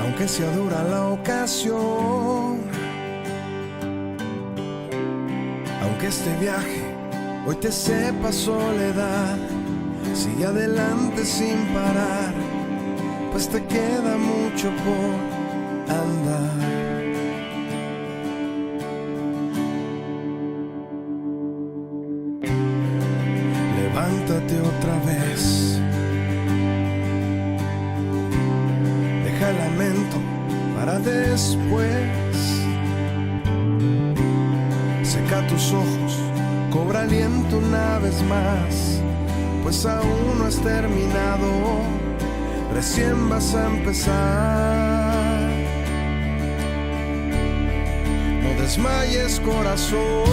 aunque sea dura la ocasión, aunque este viaje hoy te sepa soledad, sigue adelante sin parar, pues te queda mucho por andar. Levántate otra vez, deja el lamento para después, seca tus ojos, cobra aliento una vez más, pues aún no has terminado, recién vas a empezar. No desmayes, corazón,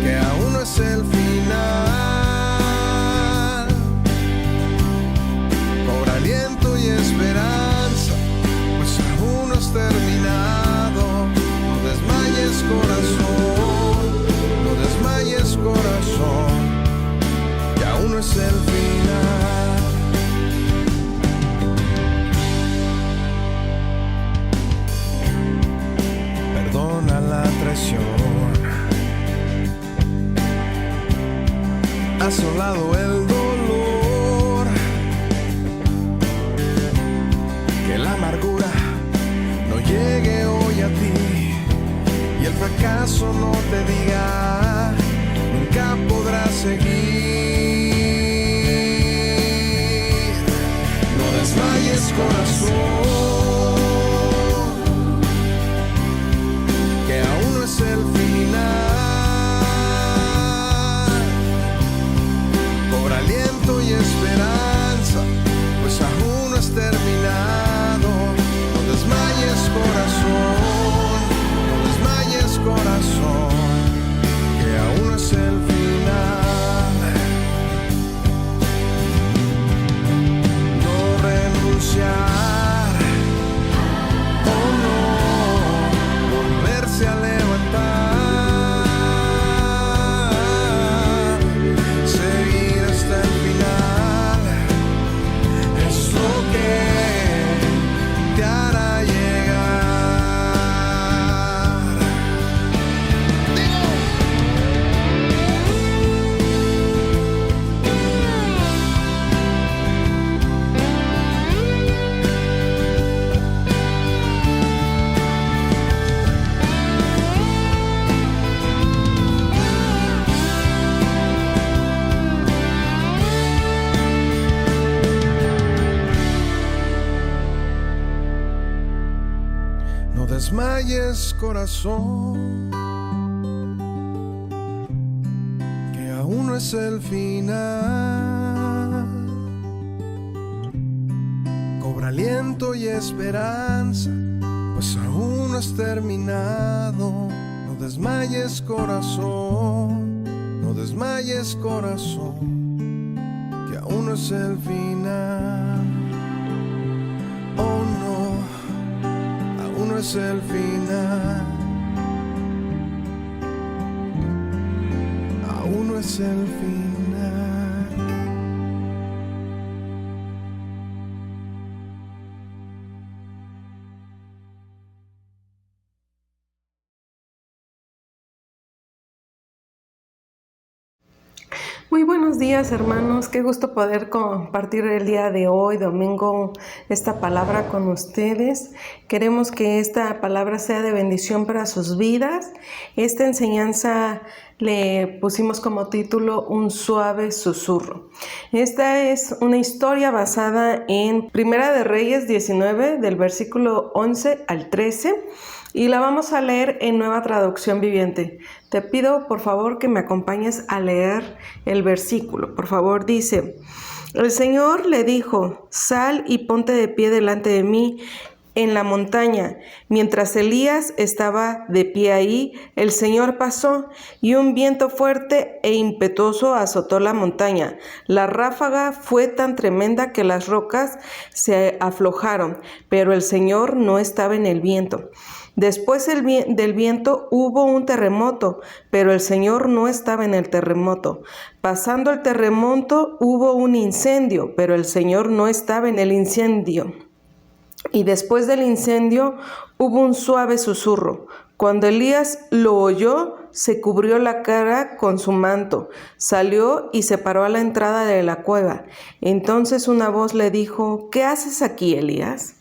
que aún no es el final. Cobra aliento y esperanza, pues aún no has terminado. No desmayes, corazón, no desmayes, corazón, que aún no es el final. Perdona la traición, asolado el dolor, que la amargura no llegue hoy a ti y el fracaso no te diga nunca podrás seguir. No desmayes, corazón, que aún no es el final. Aliento y esperanza, pues aún no has terminado. No desmayes, corazón, no desmayes, corazón, que aún no es el final. No renunciar, oh no, volverse a levantar. No desmayes, corazón, que aún no es el final. Cobra aliento y esperanza, pues aún no has terminado. No desmayes, corazón, no desmayes, corazón, que aún no es el final. Oh no, aún no es el final. Aún no es el final. Muy buenos días, hermanos, qué gusto poder compartir el día de hoy, domingo, esta palabra con ustedes. Queremos que esta palabra sea de bendición para sus vidas. Esta enseñanza le pusimos como título Un suave susurro. Esta es una historia basada en Primera de Reyes 19, del versículo 11 al 13. Y la vamos a leer en Nueva Traducción Viviente. Te pido por favor que me acompañes a leer el versículo. Por favor, dice: El Señor le dijo: sal y ponte de pie delante de mí. en la montaña. Mientras Elías estaba de pie ahí, el Señor pasó y un viento fuerte e impetuoso azotó la montaña. La ráfaga fue tan tremenda que las rocas se aflojaron, pero el Señor no estaba en el viento. Después del viento hubo un terremoto, pero el Señor no estaba en el terremoto. Pasando el terremoto hubo un incendio, pero el Señor no estaba en el incendio. Y después del incendio hubo un suave susurro. Cuando Elías lo oyó, se cubrió la cara con su manto, salió y se paró a la entrada de la cueva. Entonces una voz le dijo: ¿Qué haces aquí, Elías?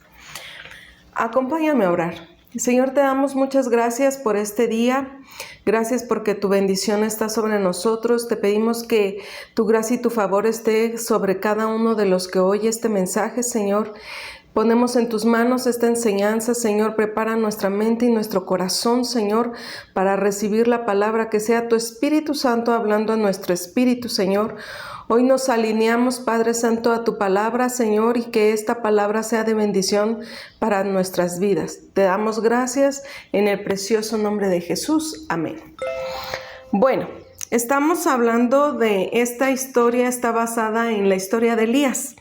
Acompáñame a orar. Señor, te damos muchas gracias por este día. Gracias porque tu bendición está sobre nosotros. Te pedimos que tu gracia y tu favor esté sobre cada uno de los que oye este mensaje, Señor. Ponemos en tus manos esta enseñanza, Señor. Prepara nuestra mente y nuestro corazón, Señor, para recibir la palabra, que sea tu Espíritu Santo hablando a nuestro espíritu, Señor. Hoy nos alineamos, Padre Santo, a tu palabra, Señor, y que esta palabra sea de bendición para nuestras vidas. Te damos gracias en el precioso nombre de Jesús. Amén. Bueno, estamos hablando de esta historia, está basada en la historia de Elías.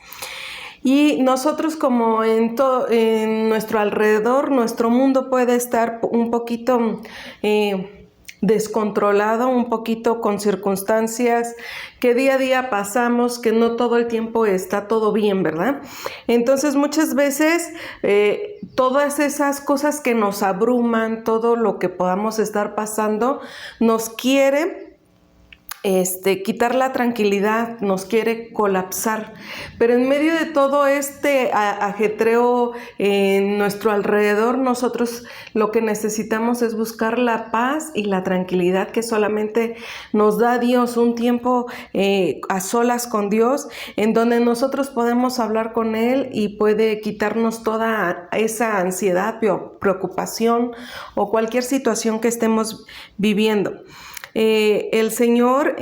Y nosotros, como en nuestro alrededor, nuestro mundo puede estar un poquito descontrolado, un poquito con circunstancias que día a día pasamos, que no todo el tiempo está todo bien, ¿verdad? Entonces muchas veces todas esas cosas que nos abruman, todo lo que podamos estar pasando, nos quiere quitar la tranquilidad, nos quiere colapsar. Pero en medio de todo este ajetreo en nuestro alrededor, nosotros lo que necesitamos es buscar la paz y la tranquilidad que solamente nos da Dios, un tiempo a solas con Dios, en donde nosotros podemos hablar con Él y puede quitarnos toda esa ansiedad, preocupación o cualquier situación que estemos viviendo. El Señor,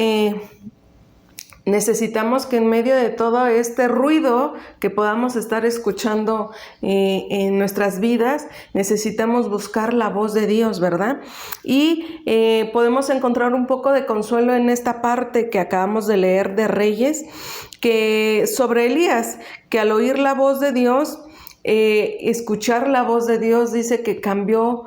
necesitamos que en medio de todo este ruido que podamos estar escuchando en nuestras vidas, necesitamos buscar la voz de Dios, ¿verdad? Y podemos encontrar un poco de consuelo en esta parte que acabamos de leer de Reyes, que sobre Elías, que al oír la voz de Dios, escuchar la voz de Dios, dice que cambió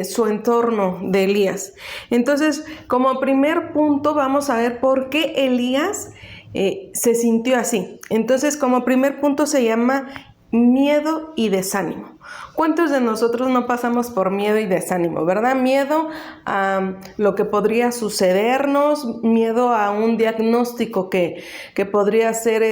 su entorno de Elías. Entonces, como primer punto, vamos a ver por qué Elías se sintió así. Entonces, como primer punto se llama miedo y desánimo. ¿Cuántos de nosotros no pasamos por miedo y desánimo, verdad? Miedo a lo que podría sucedernos, miedo a un diagnóstico que podría ser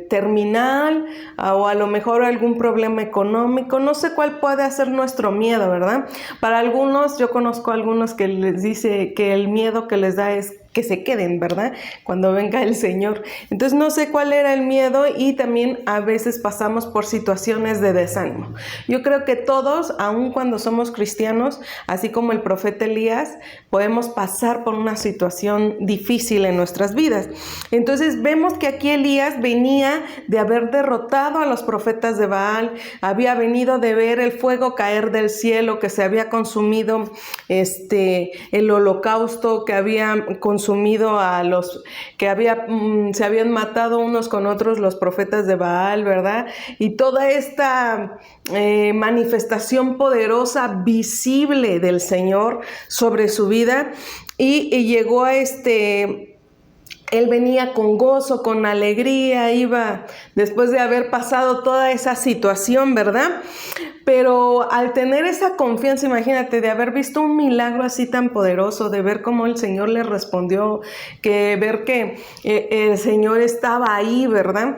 terminal, o a lo mejor algún problema económico. No sé cuál puede ser nuestro miedo, ¿verdad? Para algunos, yo conozco a algunos que les dice que el miedo que les da es que se queden, ¿verdad? Cuando venga el Señor. Entonces no sé cuál era el miedo, y también a veces pasamos por situaciones de desánimo. Yo creo que todos, aun cuando somos cristianos, así como el profeta Elías, podemos pasar por una situación difícil en nuestras vidas. Entonces vemos que aquí Elías venía de haber derrotado a los profetas de Baal, había venido de ver el fuego caer del cielo, que se había consumido el holocausto, que había consumido a los que se habían matado unos con otros los profetas de Baal, ¿verdad? Y toda esta manifestación poderosa, visible del Señor sobre su vida, y llegó a él venía con gozo, con alegría, iba después de haber pasado toda esa situación, ¿verdad? Pero al tener esa confianza, imagínate, de haber visto un milagro así tan poderoso, de ver cómo el Señor le respondió, que ver que el Señor estaba ahí, ¿verdad?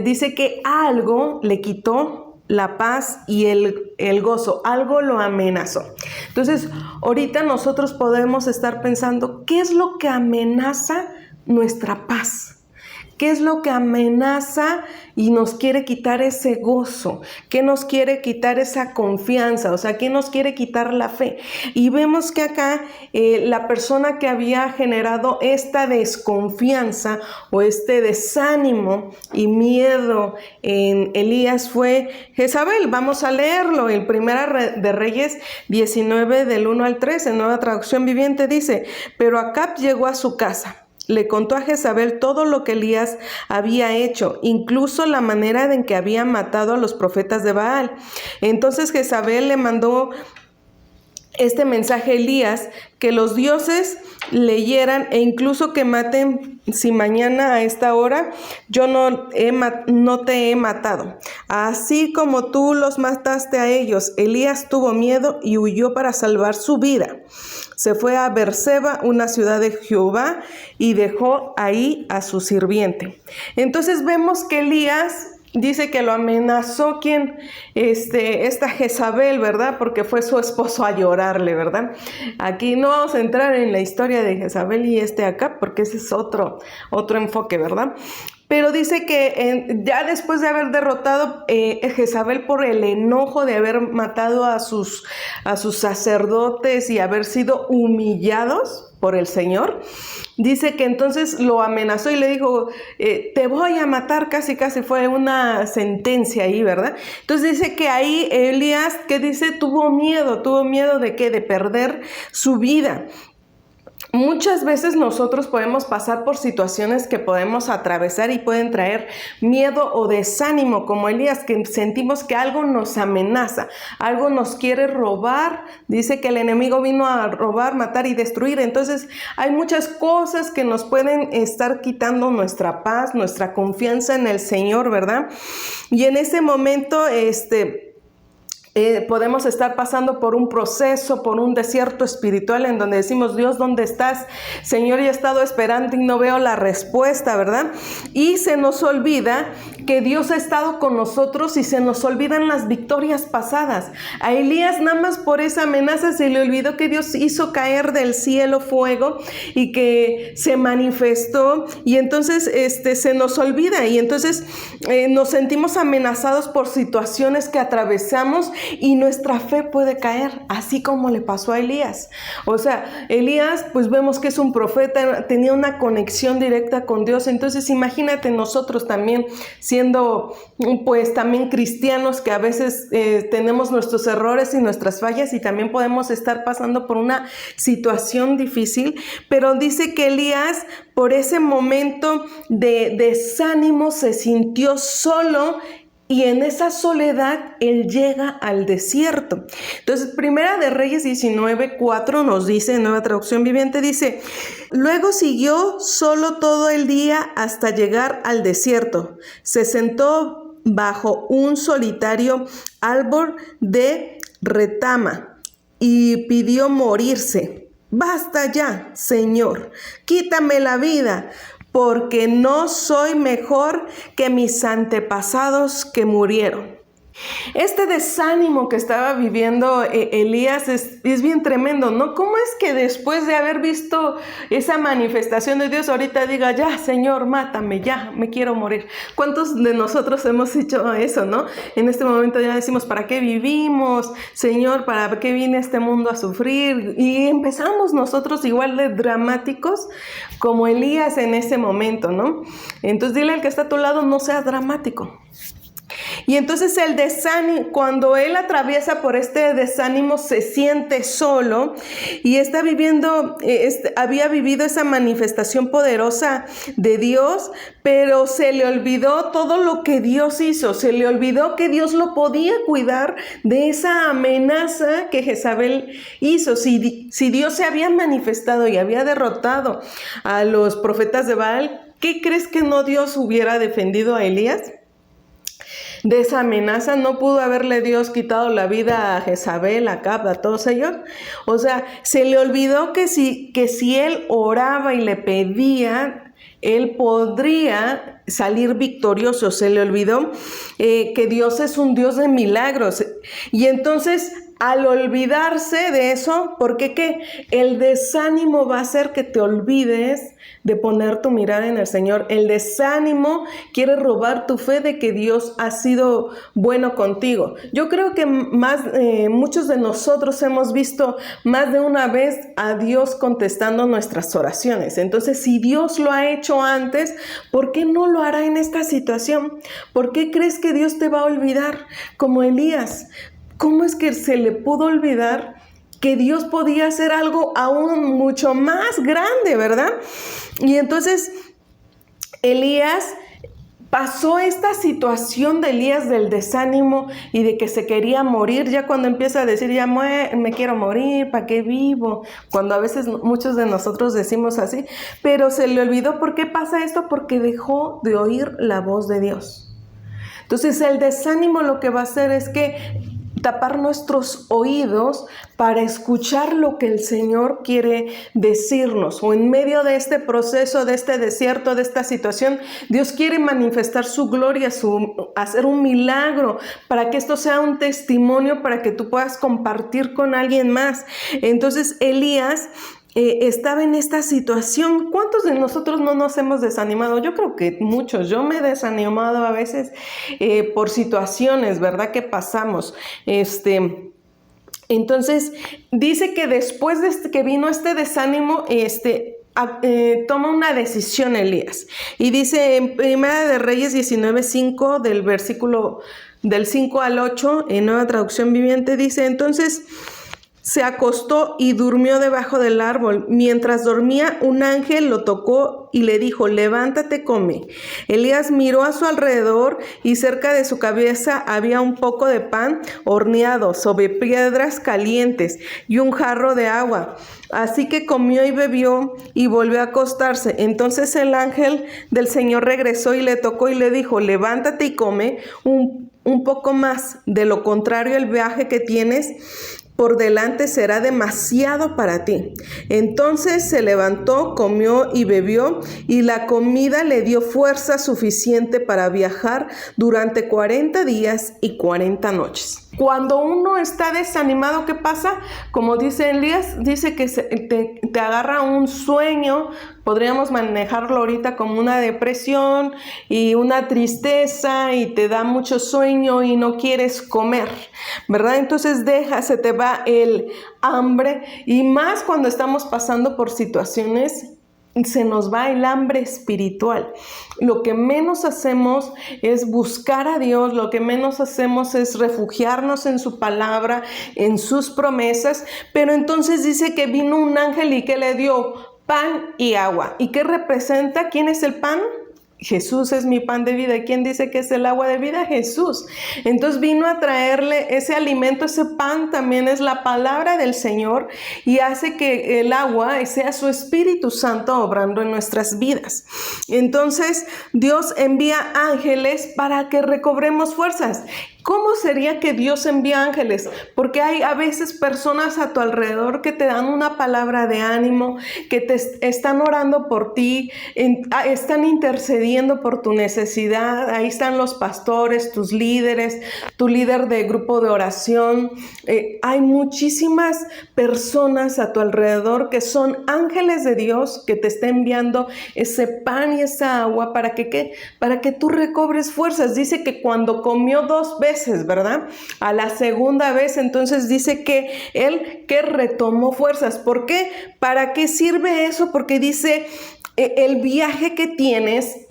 Dice que algo le quitó la paz y el gozo, algo lo amenazó. Entonces, ahorita nosotros podemos estar pensando, ¿qué es lo que amenaza nuestra paz? ¿Qué es lo que amenaza y nos quiere quitar ese gozo? ¿Qué nos quiere quitar esa confianza? O sea, ¿qué nos quiere quitar la fe? Y vemos que acá la persona que había generado esta desconfianza o este desánimo y miedo en Elías fue Jezabel. Vamos a leerlo. En Primera de Reyes 19 del 1 al 3, en Nueva Traducción Viviente dice: pero Acab llegó a su casa. Le contó a Jezabel todo lo que Elías había hecho, incluso la manera en que había matado a los profetas de Baal. Entonces Jezabel le mandó este mensaje a Elías, que los dioses leyeran e incluso que maten, si mañana a esta hora yo no te he matado. Así como tú los mataste a ellos. Elías tuvo miedo y huyó para salvar su vida. Se fue a Beerseba, una ciudad de Jehová, y dejó ahí a su sirviente. Entonces vemos que Elías dice que lo amenazó esta Jezabel, ¿verdad? Porque fue su esposo a llorarle, ¿verdad? Aquí no vamos a entrar en la historia de Jezabel y Acab, porque ese es otro enfoque, ¿verdad? Pero dice que ya después de haber derrotado Jezabel por el enojo de haber matado a sus sacerdotes y haber sido humillados por el Señor, dice que entonces lo amenazó y le dijo, te voy a matar, casi fue una sentencia ahí, ¿verdad? Entonces dice que ahí Elías, ¿qué dice? Tuvo miedo ¿de qué? De perder su vida. Muchas veces nosotros podemos pasar por situaciones que podemos atravesar y pueden traer miedo o desánimo, como Elías, que sentimos que algo nos amenaza, algo nos quiere robar. Dice que el enemigo vino a robar, matar y destruir. Entonces hay muchas cosas que nos pueden estar quitando nuestra paz, nuestra confianza en el Señor, ¿verdad? Y en ese momento, podemos estar pasando por un proceso, por un desierto espiritual en donde decimos, Dios, ¿dónde estás? Señor, ya he estado esperando y no veo la respuesta, ¿verdad? Y se nos olvida que Dios ha estado con nosotros y se nos olvidan las victorias pasadas. A Elías nada más por esa amenaza se le olvidó que Dios hizo caer del cielo fuego y que se manifestó, y entonces se nos olvida y entonces nos sentimos amenazados por situaciones que atravesamos y nuestra fe puede caer, así como le pasó a Elías. O sea, Elías, pues vemos que es un profeta, tenía una conexión directa con Dios. Entonces imagínate nosotros también siendo pues también cristianos, que a veces tenemos nuestros errores y nuestras fallas y también podemos estar pasando por una situación difícil. Pero dice que Elías, por ese momento de desánimo, se sintió solo. Y en esa soledad, él llega al desierto. Entonces, Primera de Reyes 19:4 nos dice, en Nueva Traducción Viviente, dice: luego siguió solo todo el día hasta llegar al desierto. Se sentó bajo un solitario árbol de retama y pidió morirse. Basta ya, Señor, quítame la vida, porque no soy mejor que mis antepasados que murieron. Este desánimo que estaba viviendo Elías es bien tremendo, ¿no? ¿Cómo es que después de haber visto esa manifestación de Dios, ahorita diga, ya, Señor, mátame, ya, me quiero morir? ¿Cuántos de nosotros hemos hecho eso, no? En este momento ya decimos, ¿para qué vivimos? Señor, ¿para qué vine a este mundo a sufrir? Y empezamos nosotros igual de dramáticos como Elías en ese momento, ¿no? Entonces dile al que está a tu lado, no seas dramático. Y entonces el desánimo, cuando él atraviesa por este desánimo, se siente solo y está viviendo, había vivido esa manifestación poderosa de Dios, pero se le olvidó todo lo que Dios hizo, se le olvidó que Dios lo podía cuidar de esa amenaza que Jezabel hizo. Si Dios se había manifestado y había derrotado a los profetas de Baal, ¿qué crees que no Dios hubiera defendido a Elías? De esa amenaza, ¿no pudo haberle Dios quitado la vida a Jezabel, a Acab, a todos ellos? O sea, se le olvidó que si él oraba y le pedía, él podría salir victorioso, se le olvidó que Dios es un Dios de milagros. Y entonces, al olvidarse de eso, porque ¿qué? El desánimo va a hacer que te olvides de poner tu mirada en el Señor. El desánimo quiere robar tu fe de que Dios ha sido bueno contigo. Yo creo que muchos de nosotros hemos visto más de una vez a Dios contestando nuestras oraciones. Entonces, si Dios lo ha hecho antes, ¿por qué no lo hará en esta situación? ¿Por qué crees que Dios te va a olvidar? Como Elías, ¿cómo es que se le pudo olvidar que Dios podía hacer algo aún mucho más grande, verdad? Y entonces Elías pasó esta situación de Elías del desánimo y de que se quería morir, ya cuando empieza a decir, ya me quiero morir, ¿para qué vivo? Cuando a veces muchos de nosotros decimos así, pero se le olvidó. ¿Por qué pasa esto? Porque dejó de oír la voz de Dios. Entonces el desánimo lo que va a hacer es que tapar nuestros oídos para escuchar lo que el Señor quiere decirnos. O en medio de este proceso, de este desierto, de esta situación, Dios quiere manifestar su gloria, hacer un milagro, para que esto sea un testimonio, para que tú puedas compartir con alguien más. Entonces Elías estaba en esta situación. ¿Cuántos de nosotros no nos hemos desanimado? Yo creo que muchos. Yo me he desanimado a veces por situaciones, ¿verdad? Que pasamos. Entonces, dice que después de que vino este desánimo, toma una decisión Elías. Y dice en Primera de Reyes 19:5, del versículo del 5 al 8, en Nueva Traducción Viviente, dice: entonces se acostó y durmió debajo del árbol. Mientras dormía, un ángel lo tocó y le dijo: levántate, come. Elías miró a su alrededor y cerca de su cabeza había un poco de pan horneado sobre piedras calientes y un jarro de agua. Así que comió y bebió y volvió a acostarse. Entonces el ángel del Señor regresó y le tocó y le dijo: levántate y come un poco más. De lo contrario, el viaje que tienes por delante será demasiado para ti. Entonces se levantó, comió y bebió, y la comida le dio fuerza suficiente para viajar durante 40 días y 40 noches. Cuando uno está desanimado, ¿qué pasa? Como dice Elías, dice que te agarra un sueño. Podríamos manejarlo ahorita como una depresión y una tristeza, y te da mucho sueño y no quieres comer, ¿verdad? Entonces se te va el hambre, y más cuando estamos pasando por situaciones, se nos va el hambre espiritual. Lo que menos hacemos es buscar a Dios, lo que menos hacemos es refugiarnos en su palabra, en sus promesas. Pero entonces dice que vino un ángel y que le dio pan y agua. ¿Y qué representa? ¿Quién es el pan? Jesús es mi pan de vida. ¿Y quién dice que es el agua de vida? Jesús. Entonces vino a traerle ese alimento. Ese pan también es la palabra del Señor, y hace que el agua sea su Espíritu Santo obrando en nuestras vidas. Entonces Dios envía ángeles para que recobremos fuerzas. ¿Cómo sería que Dios envía ángeles? Porque hay a veces personas a tu alrededor que te dan una palabra de ánimo, que te están orando por ti, están intercediendo por tu necesidad. Ahí están los pastores, tus líderes, tu líder de grupo de oración. Hay muchísimas personas a tu alrededor que son ángeles de Dios, que te están enviando ese pan y esa agua para que tú recobres fuerzas. Dice que cuando comió 2 veces, ¿verdad? A la segunda vez, entonces dice que él retomó fuerzas. ¿Por qué? ¿Para qué sirve eso? Porque dice, el viaje que tienes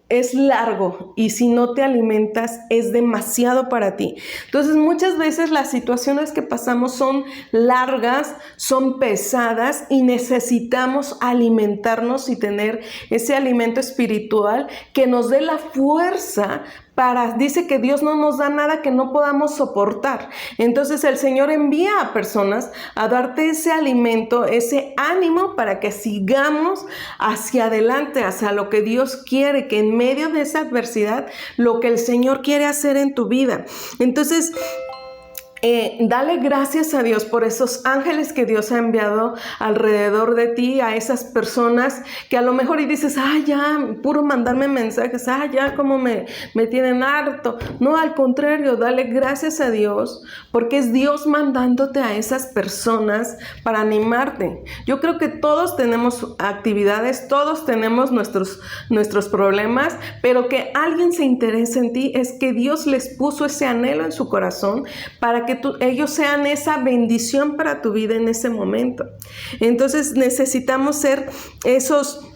es largo, y si no te alimentas es demasiado para ti. Entonces muchas veces las situaciones que pasamos son largas, son pesadas, y necesitamos alimentarnos y tener ese alimento espiritual que nos dé la fuerza. Dice que Dios no nos da nada que no podamos soportar. Entonces el Señor envía a personas a darte ese alimento, ese ánimo, para que sigamos hacia adelante, hacia lo que Dios quiere, que en medio de esa adversidad, lo que el Señor quiere hacer en tu vida. Entonces Dale gracias a Dios por esos ángeles que Dios ha enviado alrededor de ti, a esas personas que a lo mejor y dices, ya, puro mandarme mensajes, ya, como me tienen harto. No, al contrario, dale gracias a Dios porque es Dios mandándote a esas personas para animarte. Yo creo que todos tenemos actividades, todos tenemos nuestros problemas, pero que alguien se interese en ti es que Dios les puso ese anhelo en su corazón para que ellos sean esa bendición para tu vida en ese momento. Entonces necesitamos ser esos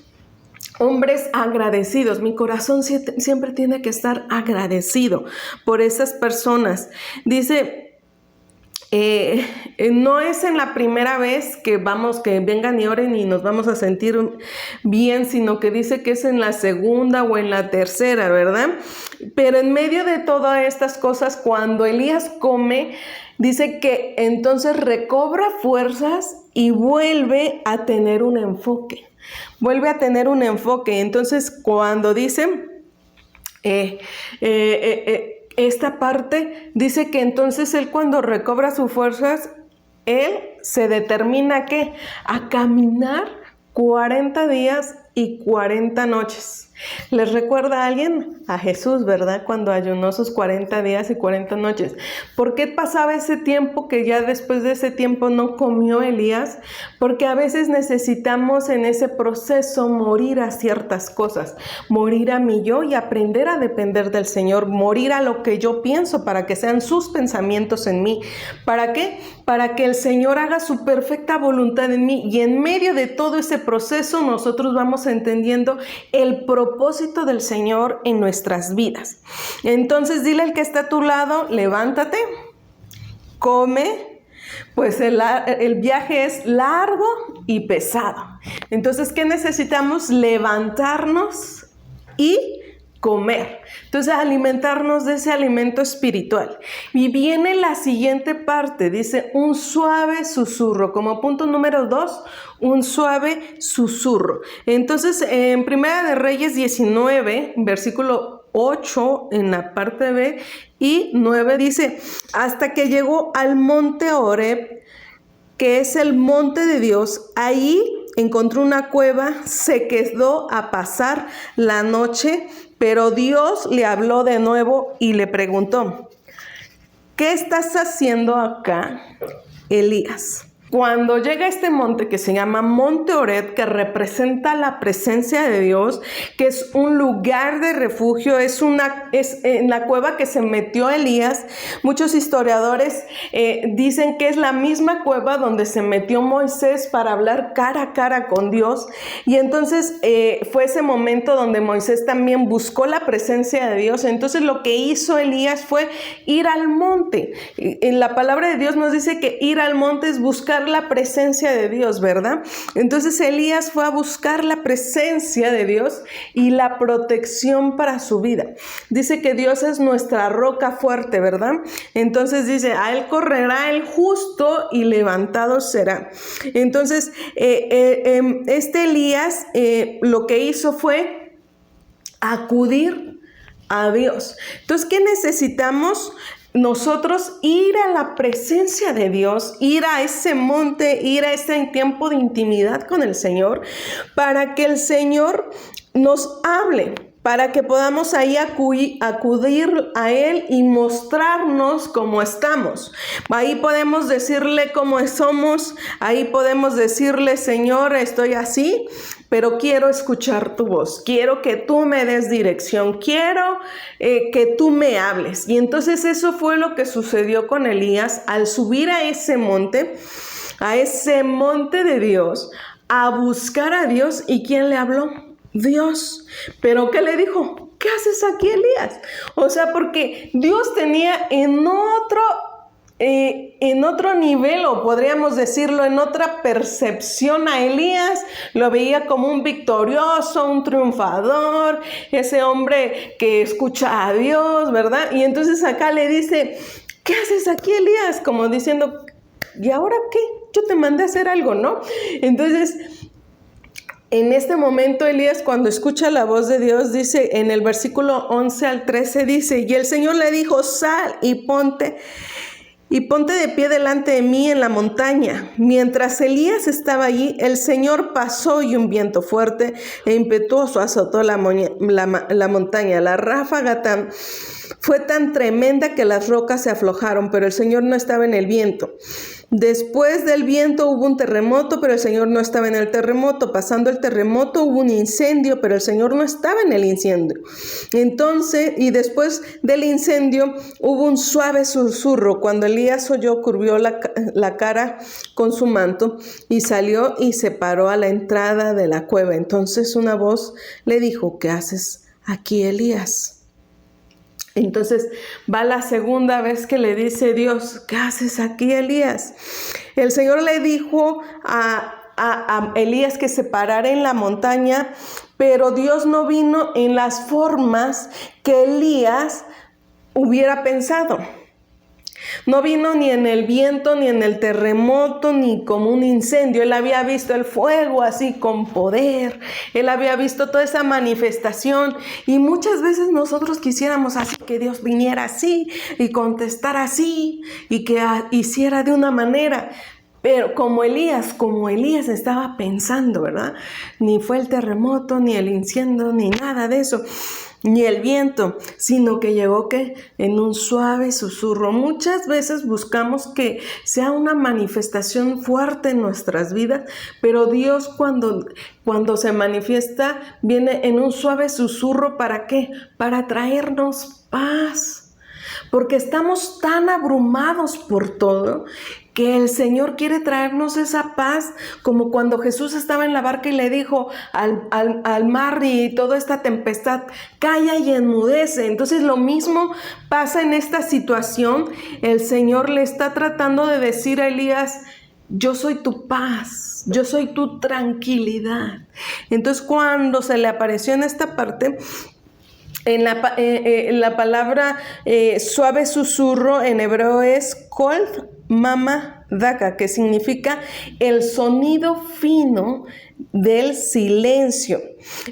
hombres agradecidos. Mi corazón siempre tiene que estar agradecido por esas personas. Dice, no es en la primera vez que vengan y oren y nos vamos a sentir bien, sino que dice que es en la segunda o en la tercera, ¿verdad? Pero en medio de todas estas cosas, cuando Elías come, dice que entonces recobra fuerzas y vuelve a tener un enfoque. Entonces, cuando dice esta parte, dice que entonces él, cuando recobra sus fuerzas, él se determina a caminar 40 días y 40 noches. ¿Les recuerda a alguien? A Jesús, ¿verdad? Cuando ayunó sus 40 días y 40 noches. ¿Por qué pasaba ese tiempo que ya después de ese tiempo no comió Elías? Porque a veces necesitamos en ese proceso morir a ciertas cosas, morir a mi yo y aprender a depender del Señor, morir a lo que yo pienso para que sean sus pensamientos en mí. ¿Para qué? Para que el Señor haga su perfecta voluntad en mí, y en medio de todo ese proceso nosotros vamos entendiendo el propósito del Señor en nuestras vidas. Entonces dile al que está a tu lado, levántate, come, pues el viaje es largo y pesado. Entonces, ¿qué necesitamos? Levantarnos y comer. Entonces, alimentarnos de ese alimento espiritual. Y viene la siguiente parte, dice un suave susurro. Como punto número 2, un suave susurro. Entonces, en Primera de Reyes 19, versículo 8, en la parte B y 9, dice, hasta que llegó al monte Horeb, que es el monte de Dios. Ahí encontró una cueva, se quedó a pasar la noche, pero Dios le habló de nuevo y le preguntó, ¿qué estás haciendo acá, Elías? Cuando llega a este monte que se llama Monte Horeb, que representa la presencia de Dios, que es un lugar de refugio, es en la cueva que se metió Elías. Muchos historiadores dicen que es la misma cueva donde se metió Moisés para hablar cara a cara con Dios. Y entonces fue ese momento donde Moisés también buscó la presencia de Dios. Entonces lo que hizo Elías fue ir al monte. En la palabra de Dios nos dice que ir al monte es buscar la presencia de Dios, ¿verdad? Entonces Elías fue a buscar la presencia de Dios y la protección para su vida. Dice que Dios es nuestra roca fuerte, ¿verdad? Entonces dice, a él correrá el justo y levantado será. Entonces este Elías lo que hizo fue acudir a Dios. Entonces, ¿qué necesitamos? Nosotros ir a la presencia de Dios, ir a ese monte, ir a ese tiempo de intimidad con el Señor, para que el Señor nos hable, para que podamos ahí acudir a Él y mostrarnos cómo estamos. Ahí podemos decirle cómo somos, ahí podemos decirle, Señor, estoy así, pero quiero escuchar tu voz, quiero que tú me des dirección, quiero que tú me hables. Y entonces eso fue lo que sucedió con Elías al subir a ese monte de Dios, a buscar a Dios. ¿Y quién le habló? Dios. ¿Pero qué le dijo? ¿Qué haces aquí, Elías? O sea, porque Dios tenía en otro nivel, o podríamos decirlo, en otra percepción a Elías. Lo veía como un victorioso, un triunfador, ese hombre que escucha a Dios, ¿verdad? Y entonces acá le dice, ¿qué haces aquí, Elías? Como diciendo, ¿y ahora qué? Yo te mandé a hacer algo, ¿no? Entonces, en este momento Elías, cuando escucha la voz de Dios, dice en el versículo 11 al 13, dice, y el Señor le dijo, sal y ponte y ponte de pie delante de mí en la montaña. Mientras Elías estaba allí, el Señor pasó y un viento fuerte e impetuoso azotó la montaña. La ráfaga fue tan tremenda que las rocas se aflojaron, pero el Señor no estaba en el viento. Después del viento hubo un terremoto, pero el Señor no estaba en el terremoto. Pasando el terremoto hubo un incendio, pero el Señor no estaba en el incendio. Entonces, y después del incendio hubo un suave susurro. Cuando Elías oyó, curvió la cara con su manto y salió y se paró a la entrada de la cueva. Entonces una voz le dijo: ¿qué haces aquí, Elías? Entonces va la segunda vez que le dice Dios: ¿qué haces aquí, Elías? El Señor le dijo a Elías que se parara en la montaña, pero Dios no vino en las formas que Elías hubiera pensado. No vino ni en el viento, ni en el terremoto, ni como un incendio. Él había visto el fuego así con poder. Él había visto toda esa manifestación. Y muchas veces nosotros quisiéramos así, que Dios viniera así y contestara así y que hiciera de una manera. Pero como Elías estaba pensando, ¿verdad? Ni fue el terremoto, ni el incendio, ni nada de eso, ni el viento, sino que llegó en un suave susurro. Muchas veces buscamos que sea una manifestación fuerte en nuestras vidas, pero Dios cuando se manifiesta viene en un suave susurro. ¿Para qué? Para traernos paz. Porque estamos tan abrumados por todo que el Señor quiere traernos esa paz, como cuando Jesús estaba en la barca y le dijo al mar y toda esta tempestad: calla y enmudece. Entonces lo mismo pasa en esta situación. El Señor le está tratando de decir a Elías: yo soy tu paz, yo soy tu tranquilidad. Entonces cuando se le apareció en esta parte, en la palabra suave susurro en hebreo es kol mama daka, que significa el sonido fino del silencio.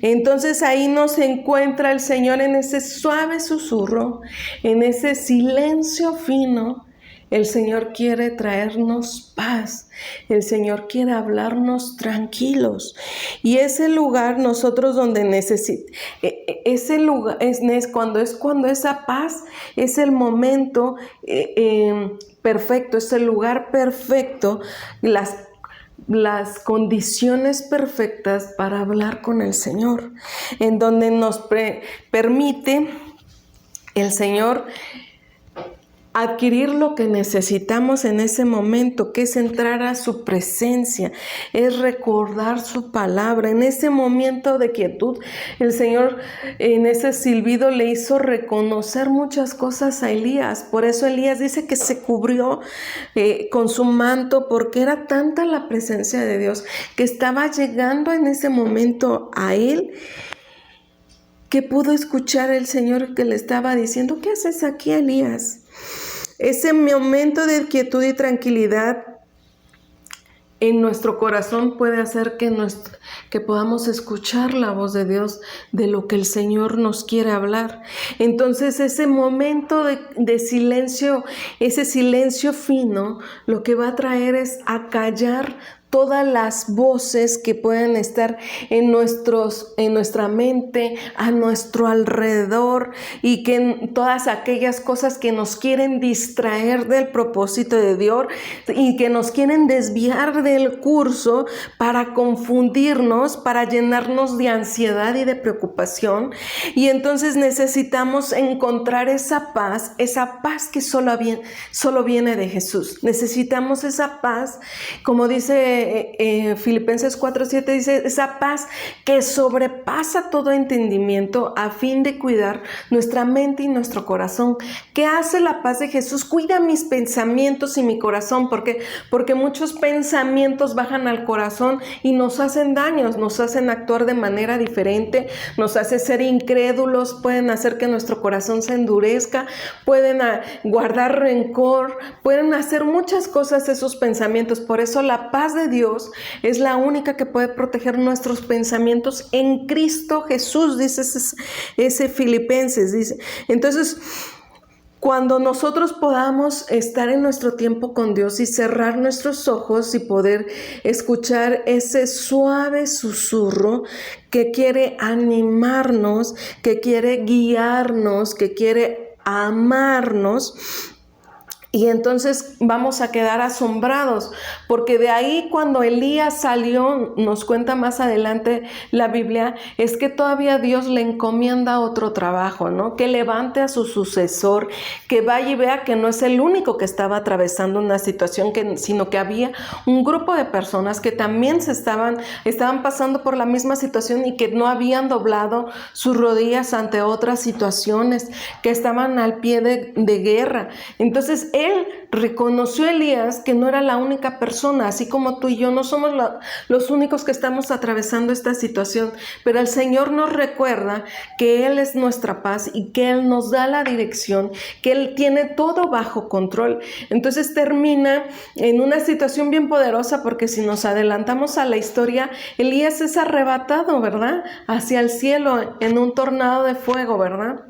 Entonces ahí nos encuentra el Señor en ese suave susurro, en ese silencio fino. El Señor quiere traernos paz. El Señor quiere hablarnos tranquilos. Y ese lugar nosotros donde ese lugar es cuando esa paz es el momento perfecto, es el lugar perfecto, las condiciones perfectas para hablar con el Señor, en donde nos permite el Señor adquirir lo que necesitamos en ese momento, que es entrar a su presencia, es recordar su palabra. En ese momento de quietud, el Señor en ese silbido le hizo reconocer muchas cosas a Elías. Por eso Elías dice que se cubrió con su manto, porque era tanta la presencia de Dios que estaba llegando en ese momento a él, que pudo escuchar el Señor que le estaba diciendo: ¿qué haces aquí, Elías? Ese momento de quietud y tranquilidad en nuestro corazón puede hacer que podamos escuchar la voz de Dios, de lo que el Señor nos quiere hablar. Entonces ese momento de silencio, ese silencio fino, lo que va a traer es acallar todas las voces que pueden estar en nuestra mente, a nuestro alrededor, y que todas aquellas cosas que nos quieren distraer del propósito de Dios y que nos quieren desviar del curso para confundirnos, para llenarnos de ansiedad y de preocupación. Y entonces necesitamos encontrar esa paz que solo viene de Jesús. Necesitamos esa paz, como dice Filipenses 4:7, dice: esa paz que sobrepasa todo entendimiento, a fin de cuidar nuestra mente y nuestro corazón. ¿Qué hace la paz de Jesús? Cuida mis pensamientos y mi corazón, porque muchos pensamientos bajan al corazón y nos hacen daños, nos hacen actuar de manera diferente, nos hace ser incrédulos, pueden hacer que nuestro corazón se endurezca, pueden guardar rencor, pueden hacer muchas cosas esos pensamientos. Por eso la paz de Dios es la única que puede proteger nuestros pensamientos en Cristo Jesús, dice ese Filipenses, dice. Entonces, Cuando nosotros podamos estar en nuestro tiempo con Dios y cerrar nuestros ojos y poder escuchar ese suave susurro que quiere animarnos, que quiere guiarnos, que quiere amarnos. Y entonces vamos a quedar asombrados, porque de ahí cuando Elías salió, nos cuenta más adelante la Biblia, es que todavía Dios le encomienda otro trabajo, ¿no? Que levante a su sucesor, que vaya y vea que no es el único que estaba atravesando una situación, sino que había un grupo de personas que también estaban pasando por la misma situación y que no habían doblado sus rodillas ante otras situaciones, que estaban al pie de guerra. Entonces, él reconoció a Elías que no era la única persona, así como tú y yo no somos los únicos que estamos atravesando esta situación, pero el Señor nos recuerda que Él es nuestra paz y que Él nos da la dirección, que Él tiene todo bajo control. Entonces termina en una situación bien poderosa, porque si nos adelantamos a la historia, Elías es arrebatado, ¿verdad?, hacia el cielo en un tornado de fuego, ¿verdad?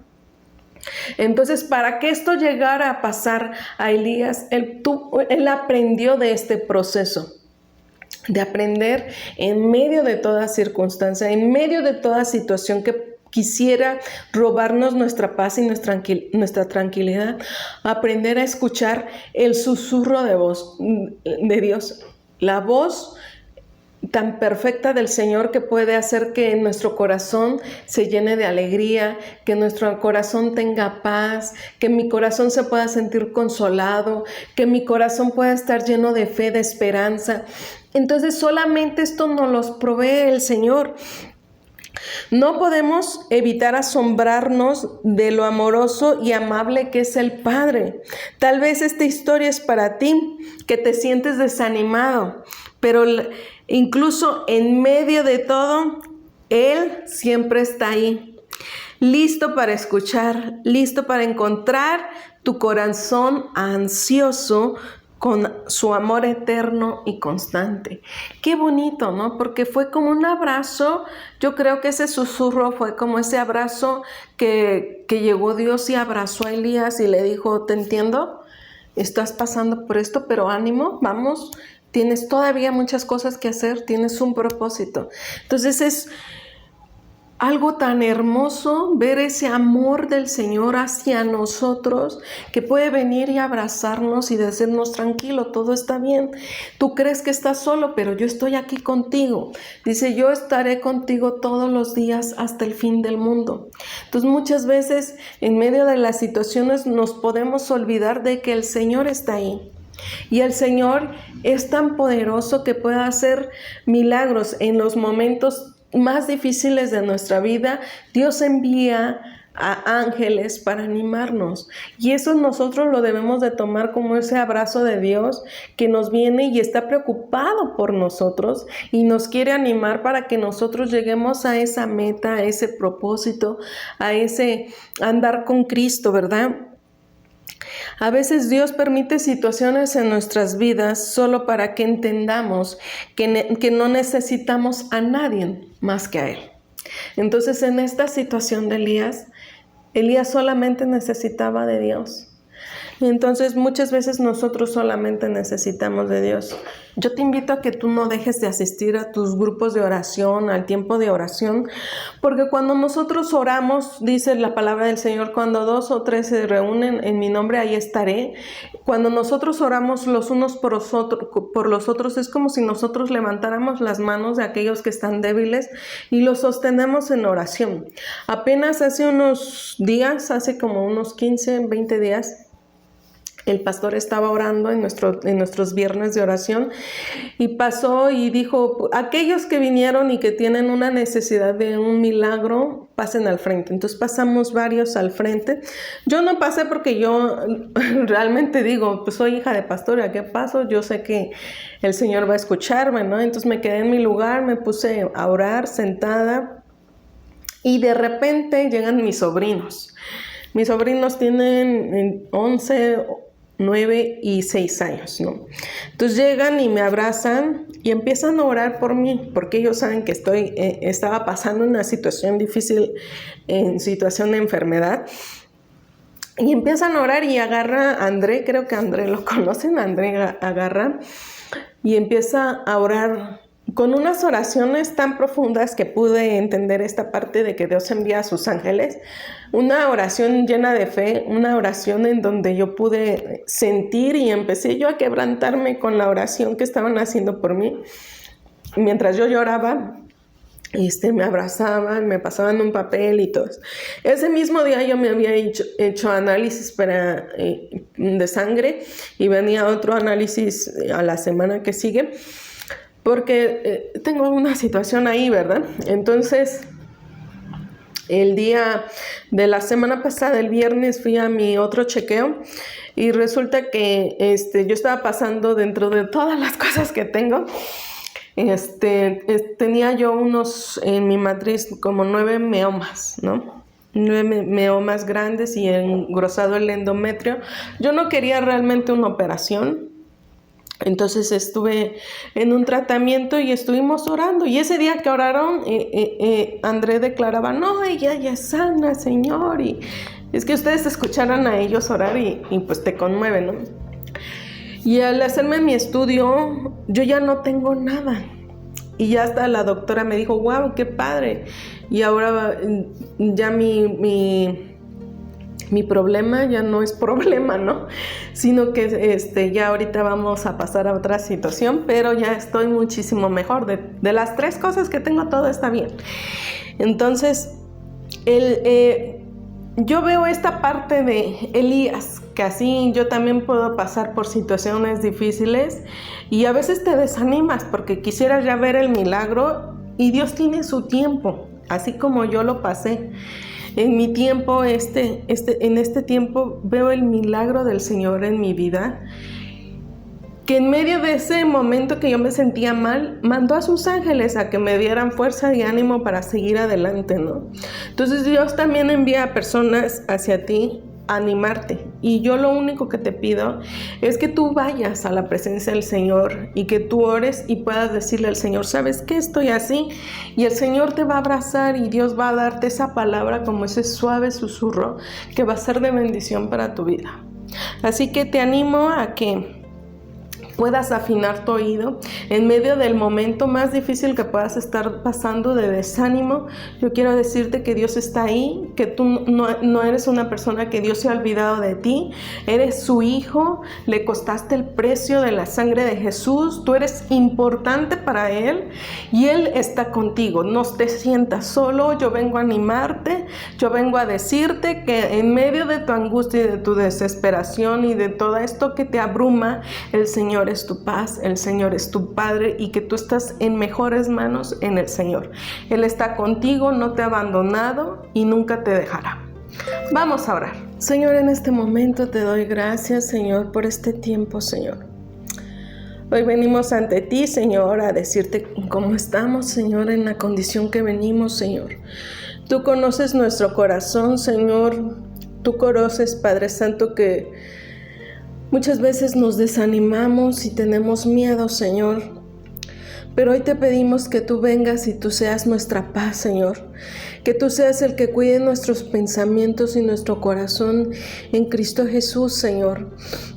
Entonces, para que esto llegara a pasar a Elías, él aprendió de este proceso, de aprender en medio de toda circunstancia, en medio de toda situación que quisiera robarnos nuestra paz y nuestra tranquilidad, aprender a escuchar el susurro de voz de Dios, la voz tan perfecta del Señor, que puede hacer que nuestro corazón se llene de alegría, que nuestro corazón tenga paz, que mi corazón se pueda sentir consolado, que mi corazón pueda estar lleno de fe, de esperanza. Entonces solamente esto nos los provee el Señor. No podemos evitar asombrarnos de lo amoroso y amable que es el Padre. Tal vez esta historia es para ti, que te sientes desanimado, pero incluso en medio de todo, Él siempre está ahí, listo para escuchar, listo para encontrar tu corazón ansioso con su amor eterno y constante. Qué bonito, ¿no? Porque fue como un abrazo. Yo creo que ese susurro fue como ese abrazo que llegó Dios y abrazó a Elías y le dijo: te entiendo, estás pasando por esto, pero ánimo, vamos, tienes todavía muchas cosas que hacer, tienes un propósito. Entonces es algo tan hermoso ver ese amor del Señor hacia nosotros, que puede venir y abrazarnos y decirnos: tranquilo, todo está bien. Tú crees que estás solo, pero yo estoy aquí contigo. Dice: yo estaré contigo todos los días hasta el fin del mundo. Entonces muchas veces en medio de las situaciones nos podemos olvidar de que el Señor está ahí. Y el Señor es tan poderoso que puede hacer milagros en los momentos más difíciles de nuestra vida. Dios envía a ángeles para animarnos, y eso nosotros lo debemos de tomar como ese abrazo de Dios que nos viene y está preocupado por nosotros y nos quiere animar para que nosotros lleguemos a esa meta, a ese propósito, a ese andar con Cristo, ¿verdad? A veces Dios permite situaciones en nuestras vidas solo para que entendamos que no necesitamos a nadie más que a Él. Entonces, en esta situación de Elías solamente necesitaba de Dios. Entonces muchas veces nosotros solamente necesitamos de Dios. Yo te invito a que tú no dejes de asistir a tus grupos de oración, al tiempo de oración, porque cuando nosotros oramos, dice la palabra del Señor: cuando 2 o 3 se reúnen en mi nombre, ahí estaré. Cuando nosotros oramos los unos por los otros, es como si nosotros levantáramos las manos de aquellos que están débiles y los sostenemos en oración. Apenas hace unos días, hace como unos 15, 20 días, el pastor estaba orando en nuestros viernes de oración, y pasó y dijo: aquellos que vinieron y que tienen una necesidad de un milagro, pasen al frente. Entonces pasamos varios al frente. Yo no pasé porque yo realmente digo: pues soy hija de pastor, ¿a qué paso? Yo sé que el Señor va a escucharme, ¿no? Entonces me quedé en mi lugar, me puse a orar sentada, y de repente llegan mis sobrinos. Mis sobrinos tienen 11, 9 y 6 años, ¿no? Entonces llegan y me abrazan y empiezan a orar por mí, porque ellos saben que estaba pasando una situación difícil, en situación de enfermedad. Y empiezan a orar y agarra a André, creo que André lo conocen, André agarra y empieza a orar con unas oraciones tan profundas que pude entender esta parte de que Dios envía a sus ángeles. Una oración llena de fe, una oración en donde yo pude sentir y empecé yo a quebrantarme con la oración que estaban haciendo por mí. Mientras yo lloraba, me abrazaban, me pasaban un papel y todo. Ese mismo día yo me había hecho análisis de sangre y venía otro análisis a la semana que sigue porque tengo una situación ahí, ¿verdad? Entonces, el día de la semana pasada, el viernes, fui a mi otro chequeo y resulta que yo estaba pasando dentro de todas las cosas que tengo. Tenía yo en mi matriz como 9 miomas, ¿no? 9 miomas grandes y engrosado el endometrio. Yo no quería realmente una operación, entonces estuve en un tratamiento y estuvimos orando. Y ese día que oraron, André declaraba, no, ella ya es sana, Señor. Y es que ustedes escucharan a ellos orar y pues te conmueve, ¿no? Y al hacerme mi estudio, yo ya no tengo nada. Y ya hasta la doctora me dijo, wow, qué padre. Y ahora ya mi problema ya no es problema, ¿no? Sino que ya ahorita vamos a pasar a otra situación, pero ya estoy muchísimo mejor. De las 3 cosas que tengo, todo está bien. Entonces, yo veo esta parte de Elías, que así yo también puedo pasar por situaciones difíciles y a veces te desanimas porque quisieras ya ver el milagro y Dios tiene su tiempo, así como yo lo pasé. En mi tiempo, en este tiempo veo el milagro del Señor en mi vida, que en medio de ese momento que yo me sentía mal, mandó a sus ángeles a que me dieran fuerza y ánimo para seguir adelante, ¿no? Entonces Dios también envía a personas hacia ti a animarte. Y yo lo único que te pido es que tú vayas a la presencia del Señor y que tú ores y puedas decirle al Señor, ¿sabes qué? Estoy así. Y el Señor te va a abrazar y Dios va a darte esa palabra como ese suave susurro que va a ser de bendición para tu vida. Así que te animo a que puedas afinar tu oído en medio del momento más difícil que puedas estar pasando de desánimo. Yo quiero decirte que Dios está ahí, que tú no eres una persona que Dios se ha olvidado de ti, eres su hijo, le costaste el precio de la sangre de Jesús, tú eres importante para Él y Él está contigo. No te sientas solo, yo vengo a animarte, yo vengo a decirte que en medio de tu angustia y de tu desesperación y de todo esto que te abruma, el Señor es tu paz, el Señor es tu Padre y que tú estás en mejores manos en el Señor. Él está contigo, no te ha abandonado y nunca te dejará. Vamos a orar. Señor, en este momento te doy gracias, Señor, por este tiempo, Señor. Hoy venimos ante ti, Señor, a decirte cómo estamos, Señor, en la condición que venimos, Señor. Tú conoces nuestro corazón, Señor. Tú conoces, Padre Santo, que muchas veces nos desanimamos y tenemos miedo, Señor, pero hoy te pedimos que tú vengas y tú seas nuestra paz, Señor, que tú seas el que cuide nuestros pensamientos y nuestro corazón en Cristo Jesús, Señor.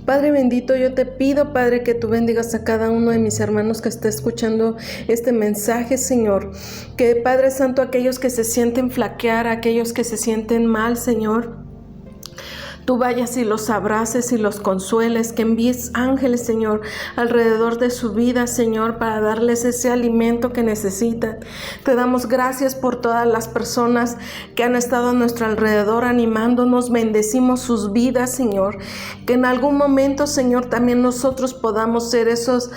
Padre bendito, yo te pido, Padre, que tú bendigas a cada uno de mis hermanos que está escuchando este mensaje, Señor, que Padre Santo, aquellos que se sienten flaquear, aquellos que se sienten mal, Señor, tú vayas y los abraces y los consueles, que envíes ángeles, Señor, alrededor de su vida, Señor, para darles ese alimento que necesitan. Te damos gracias por todas las personas que han estado a nuestro alrededor animándonos. Bendecimos sus vidas, Señor. Que en algún momento, Señor, también nosotros podamos ser esos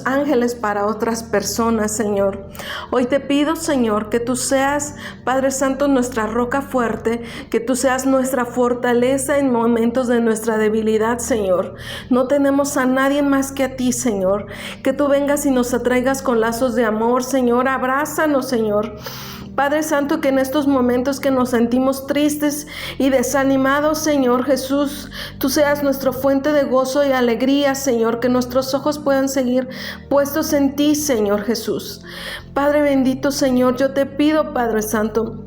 ángeles para otras personas, Señor. Hoy te pido, Señor, que tú seas, Padre Santo, nuestra roca fuerte, que tú seas nuestra fortaleza en momentos de nuestra debilidad, Señor. No tenemos a nadie más que a ti, Señor. Que tú vengas y nos atraigas con lazos de amor, Señor. Abrázanos, Señor. Padre Santo, que en estos momentos que nos sentimos tristes y desanimados, Señor Jesús, tú seas nuestra fuente de gozo y alegría, Señor, que nuestros ojos puedan seguir puestos en ti, Señor Jesús. Padre bendito, Señor, yo te pido, Padre Santo,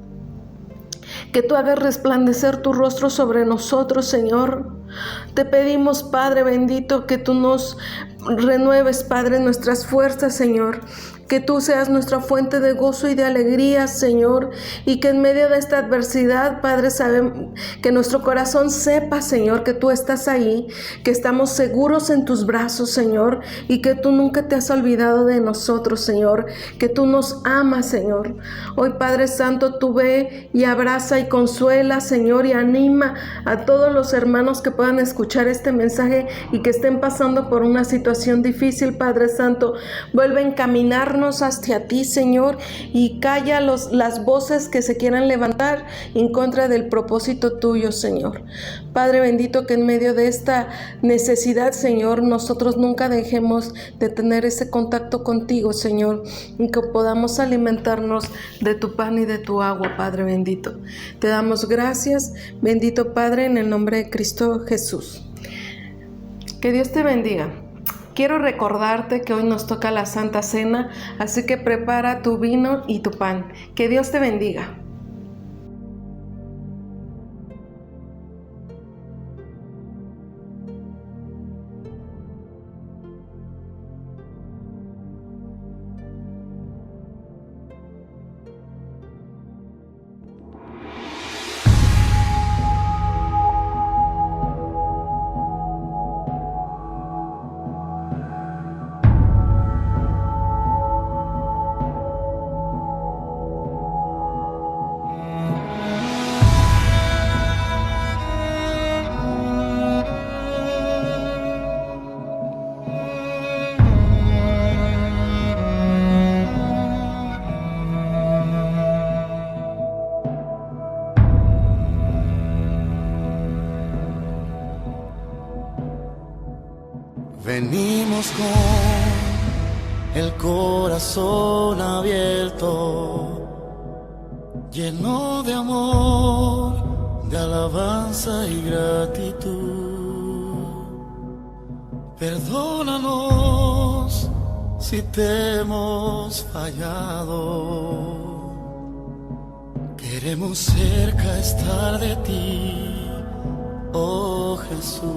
que tú hagas resplandecer tu rostro sobre nosotros, Señor. Te pedimos, Padre bendito, que tú nos renueves, Padre, nuestras fuerzas, Señor. Que tú seas nuestra fuente de gozo y de alegría, Señor, y que en medio de esta adversidad, Padre, sabemos que nuestro corazón sepa, Señor, que tú estás ahí, que estamos seguros en tus brazos, Señor, y que tú nunca te has olvidado de nosotros, Señor, que tú nos amas, Señor. Hoy, Padre Santo, tú ve y abraza y consuela, Señor, y anima a todos los hermanos que puedan escuchar este mensaje y que estén pasando por una situación difícil, Padre Santo. Vuelve a encaminarnos hacia ti, Señor, y calla las voces que se quieran levantar en contra del propósito tuyo, Señor. Padre bendito, que en medio de esta necesidad, Señor, nosotros nunca dejemos de tener ese contacto contigo, Señor, y que podamos alimentarnos de tu pan y de tu agua, Padre bendito. Te damos gracias, bendito Padre, en el nombre de Cristo Jesús. Que Dios te bendiga. Quiero recordarte que hoy nos toca la Santa Cena, así que prepara tu vino y tu pan. Que Dios te bendiga. Venimos con el corazón abierto, lleno de amor, de alabanza y gratitud. Perdónanos si te hemos fallado. Queremos cerca estar de ti, oh Jesús.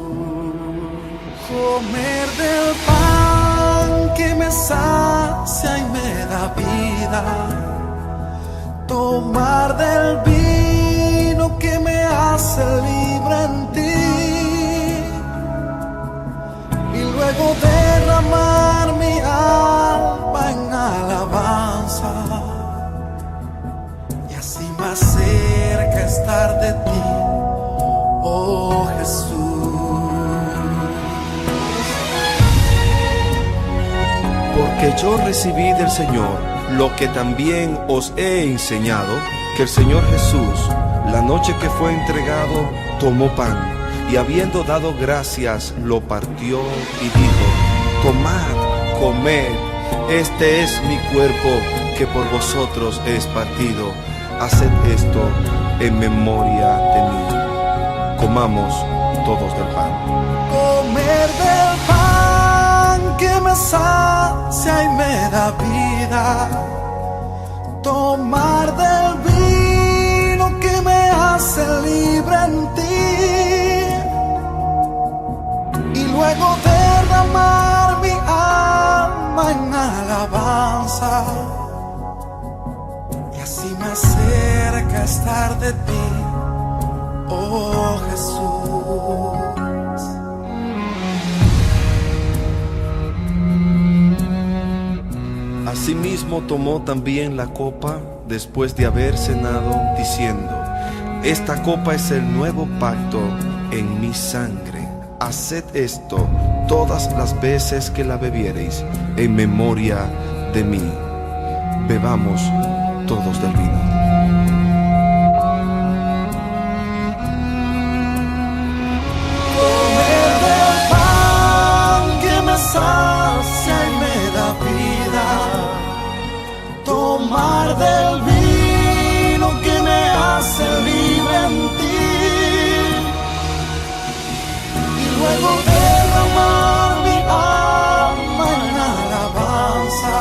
Comer del pan que me sacia y me da vida, tomar del vino que me hace libre en ti, y luego derramar mi alma en alabanza, y así más cerca estar de ti, oh Jesús. Porque yo recibí del Señor lo que también os he enseñado, que el Señor Jesús, la noche que fue entregado, tomó pan, y habiendo dado gracias, lo partió y dijo: tomad, comed, este es mi cuerpo que por vosotros es partido. Haced esto en memoria de mí. Comamos todos del pan. Comer del pan que me sacia y me da vida, tomar del vino que me hace libre en ti, y luego derramar mi alma en alabanza, y así más cerca estar de ti, oh Jesús. Asimismo tomó también la copa después de haber cenado, diciendo: esta copa es el nuevo pacto en mi sangre. Haced esto todas las veces que la bebiereis en memoria de mí. Bebamos todos del vino. Comer del pan que me sacia y me da vida, tomar del vino que me hace libre en ti, y luego derramar mi alma en alabanza,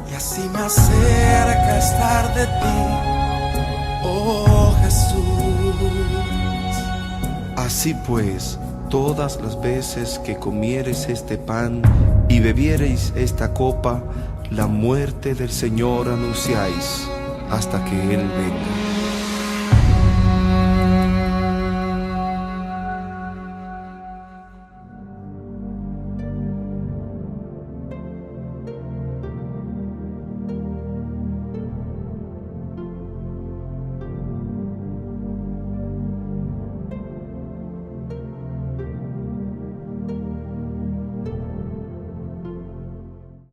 y así más cerca estar de ti, oh Jesús. Así pues, todas las veces que comiereis este pan y bebiereis esta copa, la muerte del Señor anunciáis hasta que Él venga.